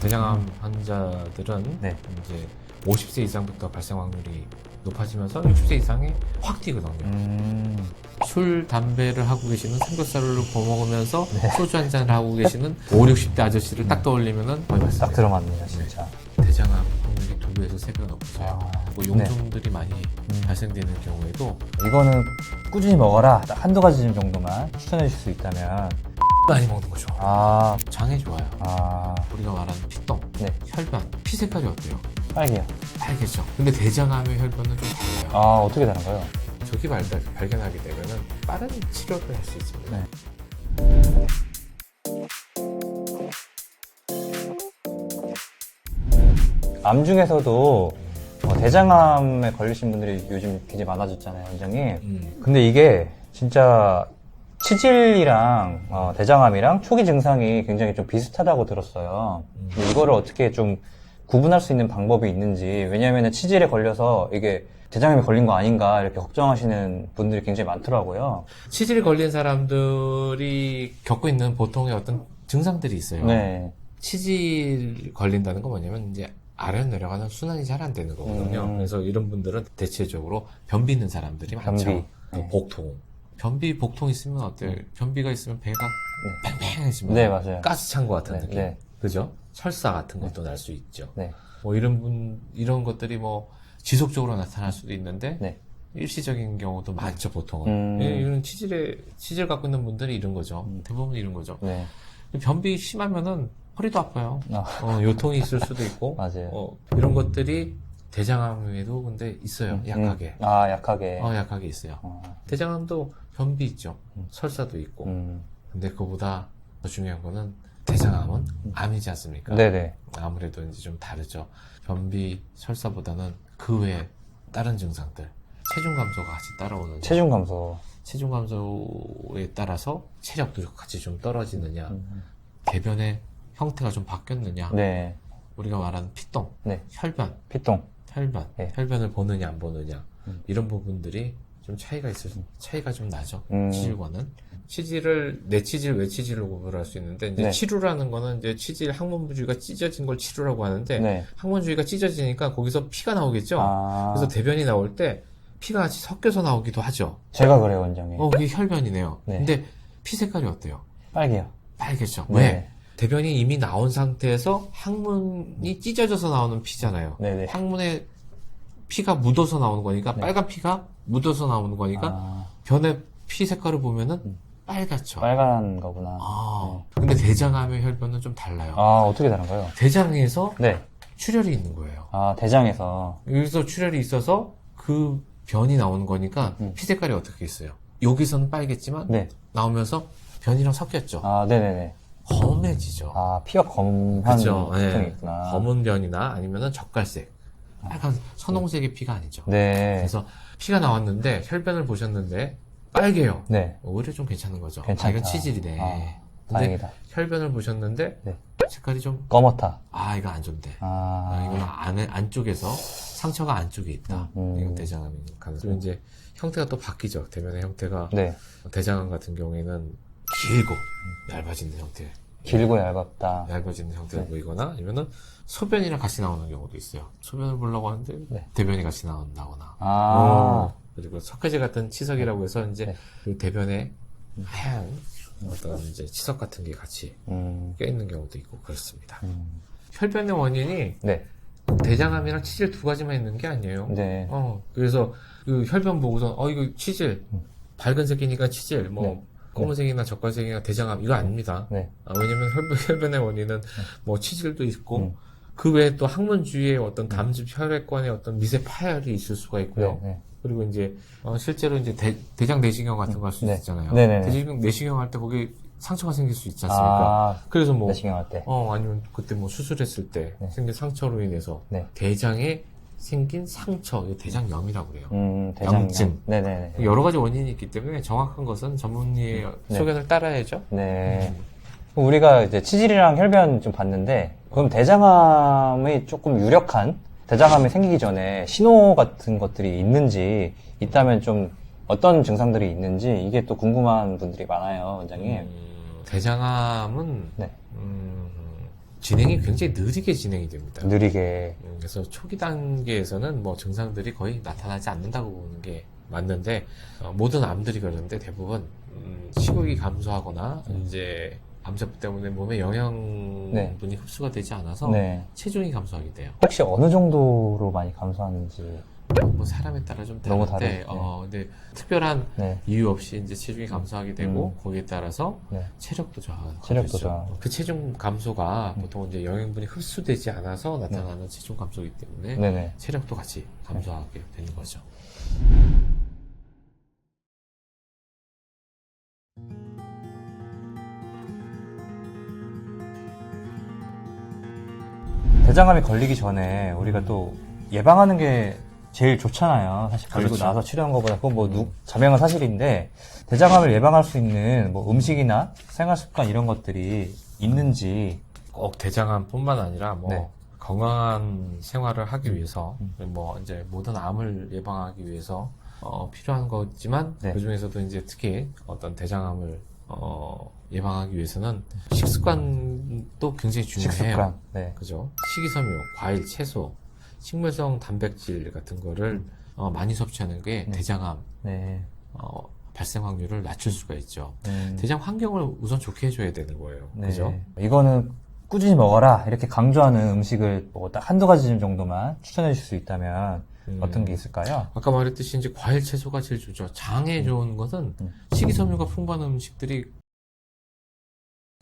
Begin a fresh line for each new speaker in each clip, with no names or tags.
대장암 환자들은
네.
이제 50세 이상부터 발생 확률이 높아지면서 60세 이상에 확 뛰거든요. 술, 담배를 하고 계시는 삼겹살을 구워먹으면서 소주 한 잔을 하고 계시는 5, 60대 아저씨를 딱 떠올리면은 거의
딱
맞습니다.
들어맞네요, 진짜.
대장암 확률이 2배에서 3배가 높으세요. 뭐
네.
용종들이 많이 발생되는 경우에도
이거는 꾸준히 먹어라. 딱 한두 가지 정도만 추천해 주실 수 있다면.
많이 먹는 거죠.
아,
장에 좋아요.
아,
우리가 말하는 피똥,
네.
혈변, 피 색깔이 어때요?
빨개요.
빨개죠. 근데 대장암의 혈변은 좀 달라요.
아, 어떻게 다른가요?
조기 발견하게 되면은 빠른 치료를 할 수 있습니다.
네. 암 중에서도 대장암에 걸리신 분들이 요즘 굉장히 많아졌잖아요, 원장님. 근데 이게 진짜 치질이랑 대장암이랑 초기 증상이 굉장히 좀 비슷하다고 들었어요. 근데 이거를 어떻게 좀 구분할 수 있는 방법이 있는지. 왜냐하면 치질에 걸려서 이게 대장암이 걸린 거 아닌가 이렇게 걱정하시는 분들이 굉장히 많더라고요.
치질이 걸린 사람들이 겪고 있는 보통의 어떤 증상들이 있어요.
네.
치질 걸린다는 건 뭐냐면 이제 아래로 내려가는 순환이 잘 안 되는 거거든요. 그래서 이런 분들은 대체적으로 변비 있는 사람들이 많죠.
변비.
또 복통. 변비, 복통 있으면 어때요? 변비가 있으면 배가 팽팽해지면
네, 맞아요.
가스 찬 것 같은
네,
느낌.
네.
그죠? 설사 같은 것도 날 수 있죠.
네.
뭐 이런 것들이 뭐 지속적으로 나타날 수도 있는데
네.
일시적인 경우도 많죠, 보통은. 이런 치질 갖고 있는 분들이 이런 거죠. 대부분 이런 거죠.
네.
변비 심하면은 허리도 아파요.
아.
요통이 있을 수도 있고.
맞아요.
이런 것들이 대장암에도 근데 있어요. 약하게.
아, 약하게.
약하게 있어요. 대장암도 변비 있죠. 설사도 있고. 근데 그보다 더 중요한 거는 대장암은 암이지 않습니까?
네네.
아무래도 이제 좀 다르죠. 변비, 설사보다는 그 외에 다른 증상들. 체중 감소가 같이 따라오는.
체중 감소.
체중 감소에 따라서 체력도 같이 좀 떨어지느냐. 대변의 형태가 좀 바뀌었느냐.
네.
우리가 말하는 피똥,
네.
혈변,
피똥.
네. 혈변을 보느냐 안 보느냐 이런 부분들이 좀 차이가 좀 나죠. 치질과는 치질을 내 치질 외 치질로 구분할 수 있는데 이제
네.
치루라는 거는 이제 치질 항문 부주기가 찢어진 걸 치루라고 하는데
네.
항문 부주기가 찢어지니까 거기서 피가 나오겠죠.
아.
그래서 대변이 나올 때 피가 같이 섞여서 나오기도 하죠.
제가 그래요, 원장님.
그게 혈변이네요.
네.
근데 피 색깔이 어때요?
빨개요.
빨개죠.
네.
왜? 대변이 이미 나온 상태에서 항문이 찢어져서 나오는 피잖아요.
네네.
항문에 피가 묻어서 나오는 거니까
네.
빨간 피가 묻어서 나오는 거니까 변의 피 색깔을 보면은 빨갛죠.
빨간 거구나.
근데 대장암의 혈변은 좀 달라요.
아, 어떻게 다른가요?
대장에서
네.
출혈이 있는 거예요.
아, 대장에서.
여기서 출혈이 있어서 그 변이 나오는 거니까 피 색깔이 어떻게 있어요? 여기서는 빨겠지만
네.
나오면서 변이랑 섞였죠.
아, 네네네.
검해지죠.
아, 피가 검한
그죠.
특징이
네.
있구나.
검은 변이나 아니면은 젓갈색. 약간 선홍색의 피가 아니죠.
네.
그래서 피가 나왔는데 혈변을 보셨는데 빨개요.
네.
오히려 좀 괜찮은 거죠.
괜찮다.
이건 치질이네.
아,
근데
다행이다.
혈변을 보셨는데
네.
색깔이 좀
검었다.
이거 안 좋은데.
아.
이건 안쪽에서 상처가 안쪽에 있다. 이건 대장암인 가능성. 그리고 이제 형태가 또 바뀌죠. 대변의 형태가
네.
대장암 같은 경우에는 길고 얇아지는 형태.
길고 얇았다.
얇아지는 형태가
네.
보이거나 아니면은 소변이랑 같이 나오는 경우도 있어요. 소변을 보려고 하는데
네.
대변이 같이 나온다거나.
아.
그리고 석회제 같은 치석이라고 해서 이제
네.
그 대변에 하얀 어떤 이제 치석 같은 게 같이 껴있는 경우도 있고 그렇습니다. 혈변의 원인이
네.
대장암이랑 치질 두 가지만 있는 게 아니에요.
네.
그래서 그 혈변 보고서 이거 치질 밝은 색이니까 치질 뭐
네.
검은색이나 젓갈색이나 대장암 이거 아닙니다.
네.
왜냐면 혈변의 원인은 뭐 치질도 있고 그 외에 또 항문 주위에 어떤 담즙 혈액관에 어떤 미세 파열이 있을 수가 있고요.
네.
그리고 이제 실제로 이제 대장 내시경 같은 거 할 수
네.
있잖아요.
네네네.
대장 내시경 할 때 거기 상처가 생길 수 있지 않습니까?
아.
그래서 뭐
내시경 할 때.
아니면 그때 뭐 수술했을 때
네.
생긴 상처로 인해서
네.
대장에 생긴 상처, 이거 대장염이라고 그래요.
대장염.
염증.
네네네.
여러 가지 원인이 있기 때문에 정확한 것은 전문의의
네.
소견을 따라야죠.
네. 그럼 우리가 이제 치질이랑 혈변 좀 봤는데, 그럼 대장암이 조금 유력한, 대장암이 생기기 전에 신호 같은 것들이 있는지, 있다면 좀 어떤 증상들이 있는지, 이게 또 궁금한 분들이 많아요, 원장님.
대장암은
네.
진행이 굉장히 느리게 진행이 됩니다.
느리게.
그래서 초기 단계에서는 뭐 증상들이 거의 나타나지 않는다고 보는 게 맞는데, 모든 암들이 그러는데 대부분 시국이 감소하거나 이제 암세포 때문에 몸에 영양분이 흡수가 되지 않아서
네.
체중이 감소하게 돼요.
혹시 어느 정도로 많이 감소하는지.
뭐 사람에 따라 좀
너무
다른데,
다르죠.
근데 특별한
네.
이유 없이 이제 체중이 감소하게 되고 거기에 따라서
네.
체력도 저하가
체력도
되죠.
저하.
그 체중 감소가 보통 이제 영양분이 흡수되지 않아서 나타나는 체중 감소이기 때문에
네네.
체력도 같이 감소하게 되는 거죠.
대장암이 걸리기 전에 우리가 또 예방하는 게 제일 좋잖아요. 사실 걸리고
그렇죠.
나서 치료한 것보다 그건 뭐 자명한 사실인데 대장암을 예방할 수 있는 뭐 음식이나 생활 습관 이런 것들이 있는지.
꼭 대장암뿐만 아니라 뭐
네.
건강한 생활을 하기 위해서 뭐 이제 모든 암을 예방하기 위해서 필요한 거지만
네.
그 중에서도 이제 특히 어떤 대장암을 예방하기 위해서는 식습관도 굉장히 중요해요.
식습관. 네.
그죠? 식이섬유, 과일, 채소, 식물성 단백질 같은 거를 많이 섭취하는 게 대장암
네.
발생 확률을 낮출 수가 있죠.
음.
대장 환경을 우선 좋게 해줘야 되는 거예요.
네.
그죠?
이거는 꾸준히 먹어라 이렇게 강조하는 음식을 뭐 딱 한두 가지 정도만 추천해 주실 수 있다면 어떤 게 있을까요?
아까 말했듯이 이제 과일, 채소가 제일 좋죠. 장에 좋은 것은 식이섬유가 풍부한 음식들이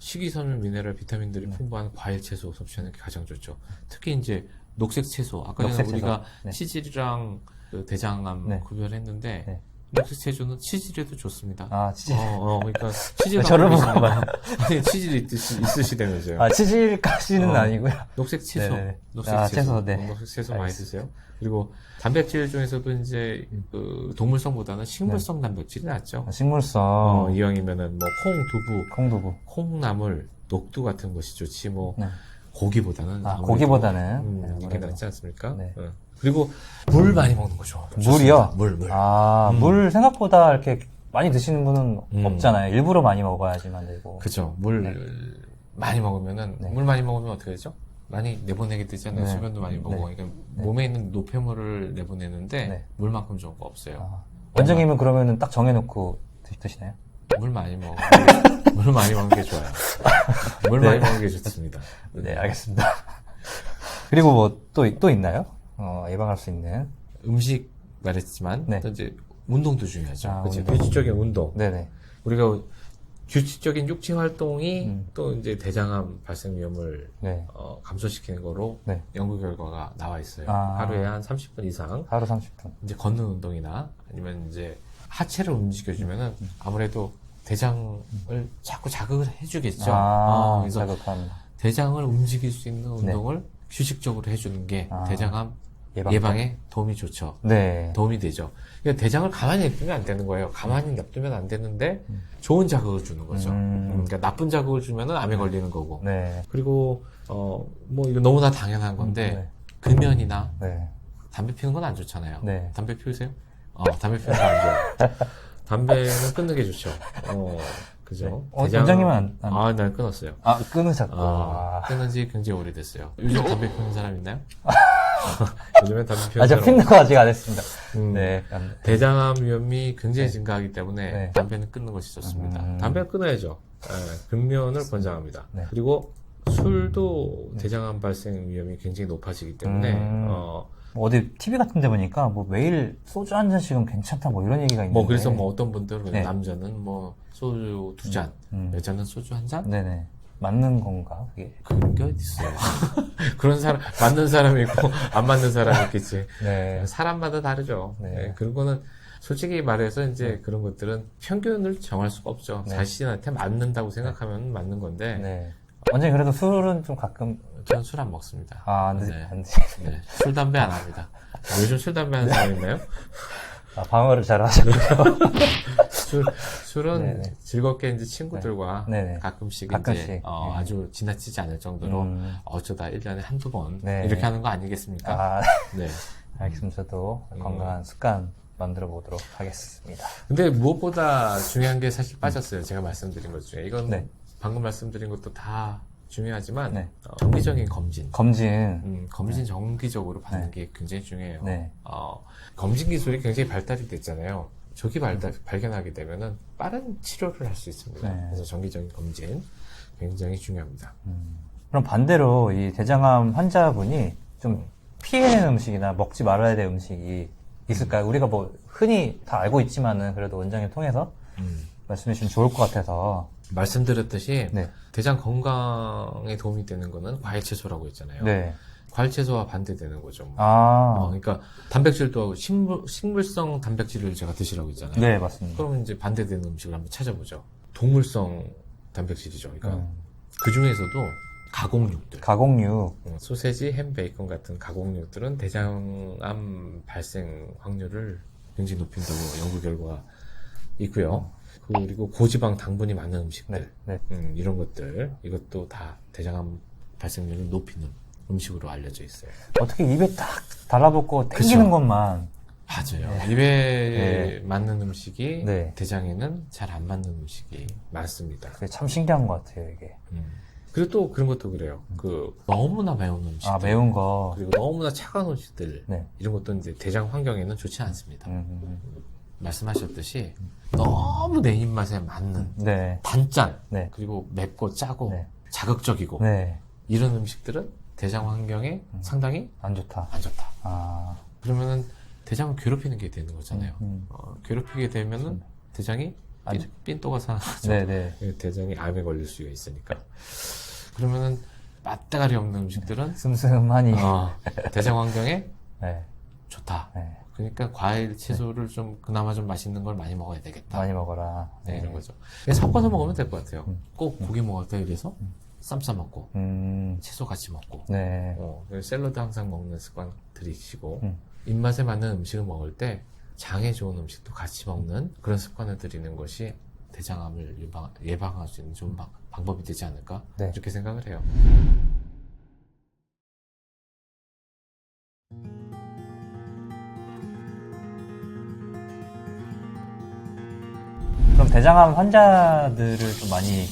식이섬유, 미네랄, 비타민들이 풍부한 과일, 채소 섭취하는 게 가장 좋죠. 특히 이제 녹색 채소. 아까 전에
녹색 채소.
우리가
네.
치질이랑 그 대장암
네.
구별했는데
네.
녹색 채소는 치질에도 좋습니다.
아, 치질.
그러니까 치질
저를
갖고
보고
계시면 아니 치질이 있으시다면서요.
아, 치질까지는 아니고요.
녹색 채소,
네네.
녹색
아,
채소,
채소, 네.
녹색 채소 많이
알겠습니다.
드세요. 그리고 단백질 중에서도 이제 그 동물성보다는 식물성 단백질이 낫죠.
식물성,
이왕이면은 뭐 콩, 두부,
콩두부.
콩나물, 녹두 같은 것이 좋지 뭐
네.
고기보다는
아,
아무래도,
고기보다는 네,
이게
아무래도.
낫지 않습니까?
네.
그리고 물 많이 먹는 거죠.
물이요?
물.
아, 물 생각보다 이렇게 많이 드시는 분은 없잖아요. 일부러 많이 먹어야지만 되고.
그죠. 물 많이 먹으면은
네.
물 많이 먹으면 어떻게 되죠? 많이 내보내게 되잖아요.
네.
소변도 많이 먹고.
네.
그러니까 몸에 있는 노폐물을 내보내는데
네.
물만큼 좋은 거 없어요.
아, 원장님은 그러면은 딱 정해놓고 드시나요?
물 많이 먹어. 물 많이 먹는 게 좋아요. 물 많이 먹는 게 좋습니다.
네, 알겠습니다. 그리고 뭐 또 있나요? 예방할 수 있는.
음식 말했지만
네.
또 이제 운동도 중요하죠.
아,
그치?
운동.
규칙적인 운동.
네네.
우리가 규칙적인 육체 활동이
음.
또 이제 대장암 발생 위험을
네.
감소시키는 거로
네.
연구 결과가 나와 있어요.
아.
하루에 한 30분 이상
하루 30분.
이제 걷는 운동이나 아니면 이제 하체를 움직여주면은 아무래도 대장을 자꾸 자극을 해주겠죠. 그래서
자극한.
대장을 움직일 수 있는 운동을 규칙적으로 해주는 게
아.
대장암
예방.
예방에 도움이 좋죠.
네.
도움이 되죠. 그러니까 대장을 가만히 냅두면 안 되는 거예요. 가만히 냅두면 안 되는데 좋은 자극을 주는 거죠. 그러니까 나쁜 자극을 주면은 암에 걸리는 거고.
네.
그리고 뭐 이거 너무나 당연한 건데
네.
금연이나
네.
담배 피우는 건 안 좋잖아요.
네.
담배 피우세요? 담배 피우는 거 안 좋아요. 담배는 끊는 게 좋죠. 그죠?
원장님은 안-
난 끊었어요.
끊으셨고.
끊은 지 굉장히 오래됐어요. 요즘 담배 피우는 사람 있나요? 요즘엔 담배 피우는
제가
사람
피는 거 아직 안 했습니다.
음.
네.
대장암 위험이 굉장히
네.
증가하기 때문에
네.
담배는 끊는 것이 좋습니다. 담배는 끊어야죠. 금연을 권장합니다.
네.
그리고 술도 대장암 발생 위험이 굉장히 높아지기 때문에
어디 TV 같은 데 보니까 뭐 매일 소주 한 잔씩은 괜찮다 뭐 이런 얘기가 있는데.
그래서 뭐 어떤 분들은
네.
남자는 뭐 소주 2잔, 여자는 소주 1잔?
네네. 맞는 건가? 그게?
그런 게 어딨어요. 그런 사람, 맞는 사람이 있고, 안 맞는 사람이 있겠지.
네.
사람마다 다르죠.
네.
네, 그런 거는 솔직히 말해서 이제 그런 것들은 평균을 정할 수가 없죠.
네.
자신한테 맞는다고 생각하면 맞는 건데,
네. 완전히 그래도 술은 좀 가끔,
저는 술 안 먹습니다.
안
네.
드시.
네. 술, 담배 안 합니다. 요즘 술, 담배 하는 사람 있나요?
방어를 잘 하셨고요.
술은
네네.
즐겁게 이제 친구들과
네네.
가끔씩,
가끔씩.
이제
네.
아주 지나치지 않을 정도로 어쩌다 1년에 한두 번
네.
이렇게 하는 거 아니겠습니까? 네.
알겠습니다. 저도 건강한 습관 만들어 보도록 하겠습니다.
근데 무엇보다 중요한 게 사실 빠졌어요. 제가 말씀드린 것 중에. 이건
네.
방금 말씀드린 것도 다 중요하지만
네.
정기적인 검진,
검진.
정기적으로 받는 게 굉장히 중요해요.
네.
검진 기술이 굉장히 발달이 됐잖아요. 조기 발견하게 되면은 빠른 치료를 할 수 있습니다.
네.
그래서 정기적인 검진 굉장히 중요합니다.
그럼 반대로 이 대장암 환자분이 좀 피해야 되는 음식이나 먹지 말아야 될 음식이 있을까요? 우리가 뭐 흔히 다 알고 있지만은 그래도 원장님 통해서 말씀해 주시면 좋을 것 같아서.
말씀드렸듯이
네.
대장 건강에 도움이 되는 거는 과일 채소라고 했잖아요.
네.
과일 채소와 반대되는 거죠.
아.
그러니까 단백질도 식물성 단백질을 제가 드시라고 했잖아요.
네, 맞습니다.
그러면 이제 반대되는 음식을 한번 찾아보죠. 동물성 단백질이죠. 그러니까 그 중에서도 가공육들,
가공육.
소세지, 햄, 베이컨 같은 가공육들은 대장암 발생 확률을 굉장히 높인다고 연구 결과가 있고요. 그리고 고지방 당분이 많은 음식들,
네.
이런 것들, 이것도 다 대장암 발생률을 높이는 음식으로 알려져 있어요.
어떻게 입에 딱 달라붙고 땡기는
그쵸.
것만.
맞아요. 입에 맞는 음식이
네.
대장에는 잘 안 맞는 음식이 많습니다.
그게 참 신기한 것 같아요, 이게.
그리고 또 그런 것도 그래요. 너무나 매운 음식들.
아, 매운 거.
그리고 너무나 차가운 음식들.
네.
이런 것도 이제 대장 환경에는 좋지 않습니다.
음.
말씀하셨듯이 너무 내 입맛에 맞는
네.
단짠,
네.
그리고 맵고 짜고
네.
자극적이고
네.
이런 음식들은 대장 환경에 상당히
안 좋다.
안 좋다.
아.
그러면은 대장을 괴롭히는 게 되는 거잖아요.
음.
괴롭히게 되면은 대장이 삔또가 살아나죠.
네네.
대장이 암에 걸릴 수가 있으니까. 그러면은 맛대가리 없는 음식들은
슴슴하니.
대장 환경에
네.
좋다.
네.
그러니까 과일, 채소를 좀 그나마 좀 맛있는 걸 많이 먹어야 되겠다.
많이 먹어라.
네, 이런 거죠. 그냥 섞어서 먹으면 될 것 같아요. 꼭 고기 먹을 때 이래서 쌈 싸 먹고 채소 같이 먹고
네.
그리고 샐러드 항상 먹는 습관 들이시고 입맛에 맞는 음식을 먹을 때 장에 좋은 음식도 같이 먹는 그런 습관을 들이는 것이 대장암을 예방할 수 있는 좋은 방법이 되지 않을까
네.
이렇게 생각을 해요.
그럼 대장암 환자들을 좀 많이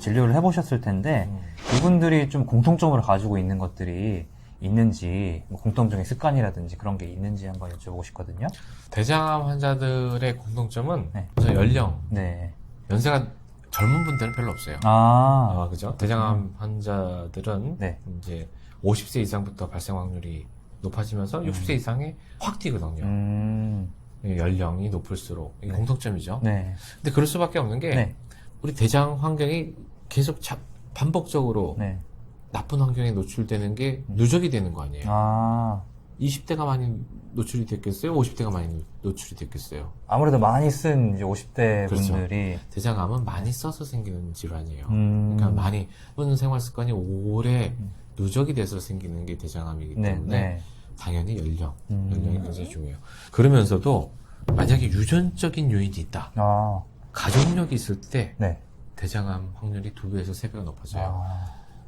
진료를 해보셨을 텐데 이분들이 좀 공통점으로 가지고 있는 것들이 있는지 뭐 공통적인 습관이라든지 그런 게 있는지 한번 여쭤보고 싶거든요.
대장암 환자들의 공통점은
네.
우선 연령,
네.
연세가 젊은 분들은 별로 없어요. 그죠? 대장암 환자들은
네.
이제 50세 이상부터 발생 확률이 높아지면서 60세 이상에 확 뛰거든요. 연령이 높을수록 이게 공통점이죠.
네.
근데 그럴 수밖에 없는 게
네.
우리 대장 환경이 계속 반복적으로
네.
나쁜 환경에 노출되는 게 누적이 되는 거 아니에요. 20대가 많이 노출이 됐겠어요? 50대가 많이 노출이 됐겠어요?
아무래도 많이 쓴 이제 50대
그렇죠.
분들이
대장암은 많이 써서 생기는 질환이에요. 그러니까 많이 쓰는 생활 습관이 오래 누적이 돼서 생기는 게 대장암이기 때문에 당연히 연령이 굉장히 중요해요. 그러면서도 만약에 유전적인 요인이 있다. 가족력이 있을 때
네.
대장암 확률이 2배에서 3배가 높아져요.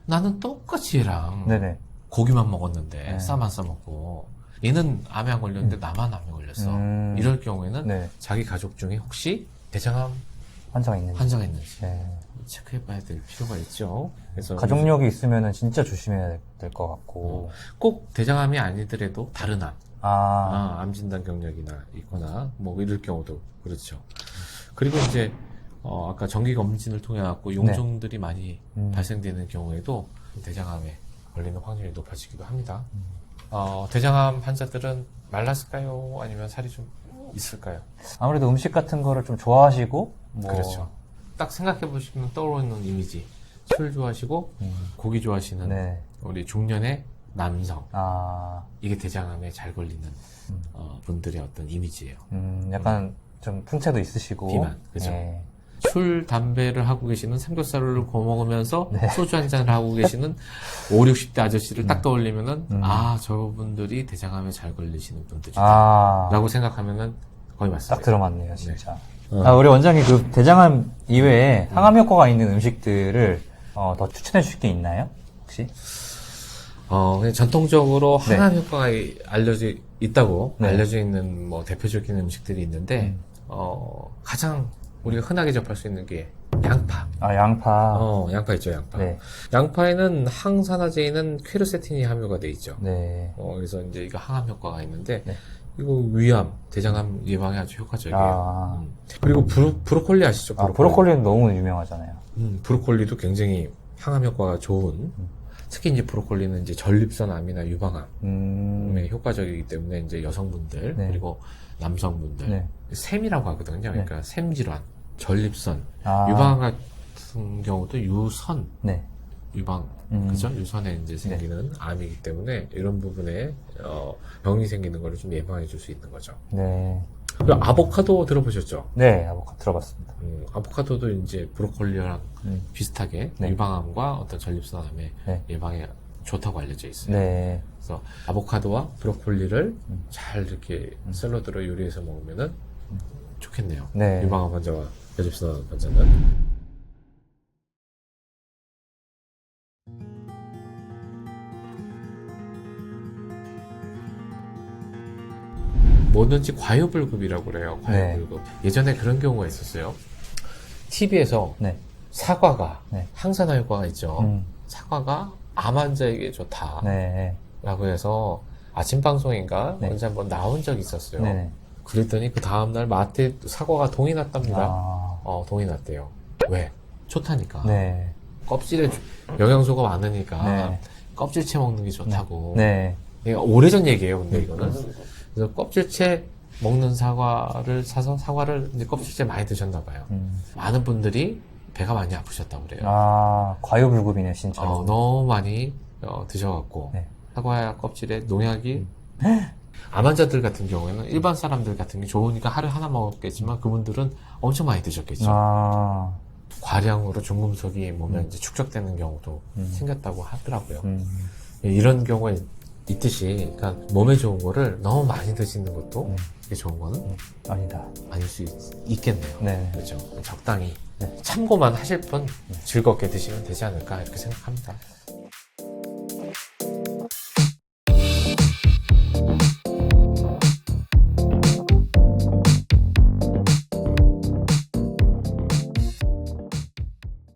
나는 똑같이 얘랑
네네.
고기만 먹었는데 쌈 안 싸먹고 얘는 암에 안 걸렸는데 나만 암에 걸렸어. 이럴 경우에는
네.
자기 가족 중에 혹시 대장암
환자가 있는지.
환자가 있는지
네.
체크해봐야 될 필요가 있죠. 그래서
가족력이 있으면은 진짜 조심해야 될 것 같고.
꼭 대장암이 아니더라도 다른 암,
아,
암 진단 경력이나 있거나 뭐 이럴 경우도 그렇죠. 그리고 이제 아까 정기 검진을 통해 갖고 용종들이 많이 발생되는 경우에도 대장암에 걸리는 확률이 높아지기도 합니다. 대장암 환자들은 말랐을까요? 아니면 살이 좀 있을까요?
아무래도 음식 같은 거를 좀 좋아하시고,
그렇죠. 딱 생각해 보시면 떠오르는 이미지. 술 좋아하시고 고기 좋아하시는
네.
우리 중년의 남성.
아,
이게 대장암에 잘 걸리는 분들의 어떤 이미지예요.
약간 좀 풍채도 있으시고.
비만, 그죠?
네.
술, 담배를 하고 계시는 삼겹살을 구워 먹으면서 소주 한 잔을 하고 계시는 5, 60대 아저씨를 딱 떠올리면은 저분들이 대장암에 잘 걸리시는 분들이다 라고 생각하면은 거의 맞습니다.
딱 들어맞네요, 진짜. 우리 원장님 그 대장암 이외에 항암 효과가 있는 음식들을 더 추천해 주실 게 있나요? 혹시?
그냥 전통적으로 항암 효과가 알려져 있다고 알려져 있는 뭐 대표적인 음식들이 있는데 가장 우리가 흔하게 접할 수 있는 게 양파.
아, 양파.
양파 있죠, 양파.
네.
양파에는 항산화제인 퀘르세틴이 함유가 돼 있죠.
네.
그래서 이제 이거 항암 효과가 있는데,
네.
이거 위암, 대장암 예방에 아주 효과적이에요.
아.
그리고 브로콜리 아시죠?
브로콜리는 너무 유명하잖아요.
브로콜리도 굉장히 항암 효과가 좋은, 특히 이제 브로콜리는 이제 전립선 암이나 유방암에 효과적이기 때문에 이제 여성분들,
네.
그리고 남성분들,
네.
셈이라고 하거든요. 그러니까 셈질환, 전립선,
아.
유방암 같은 경우도 유선,
네.
유방, 그죠? 유선에 이제 생기는 암이기 때문에 이런 부분에 병이 생기는 거를 좀 예방해 줄 수 있는 거죠.
네.
그리고 아보카도 들어보셨죠?
네, 아보카도 들어봤습니다.
아보카도도 이제 브로콜리랑 비슷하게
네.
유방암과 어떤 전립선암의
네.
예방에 좋다고 알려져 있어요.
네.
그래서 아보카도와 브로콜리를 잘 이렇게 샐러드로 요리해서 먹으면은 좋겠네요.
네.
유방암 환자와 전립선 환자는. 뭐든지 과유불급이라고 그래요. 과유불급. 예전에 그런 경우가 있었어요. TV에서
네.
사과가
네.
항산화 효과가 있죠. 사과가 암 환자에게 좋다라고
네.
해서 아침 방송인가
네.
언제 한번 나온 적이 있었어요.
네.
그랬더니 그 다음날 마트에 사과가 동이 났답니다.
아.
동이 났대요. 왜? 좋다니까.
네.
껍질에 영양소가 많으니까
네.
껍질채 먹는 게 좋다고.
네.
이게 오래전 얘기예요, 근데 이거는. 그래서 껍질채 먹는 사과를 사서 사과를 이제 껍질채 많이 드셨나 봐요. 많은 분들이 배가 많이 아프셨다고 그래요.
아, 과유불급이네요, 진짜.
너무 많이 드셔갖고
네.
사과 껍질에 농약이 암 환자들 같은 경우에는 일반 사람들 같은 게 좋으니까 하루에 하나 먹었겠지만 그분들은 엄청 많이 드셨겠죠.
아.
과량으로 중금속이 몸에 이제 축적되는 경우도 생겼다고 하더라고요.
네.
이런 경우가 있듯이, 그러니까 몸에 좋은 거를 너무 많이 드시는 것도 이게 좋은 거는
아니다.
아닐 수 있겠네요.
네.
그렇죠. 적당히
네.
참고만 하실 분 즐겁게 드시면 되지 않을까 이렇게 생각합니다.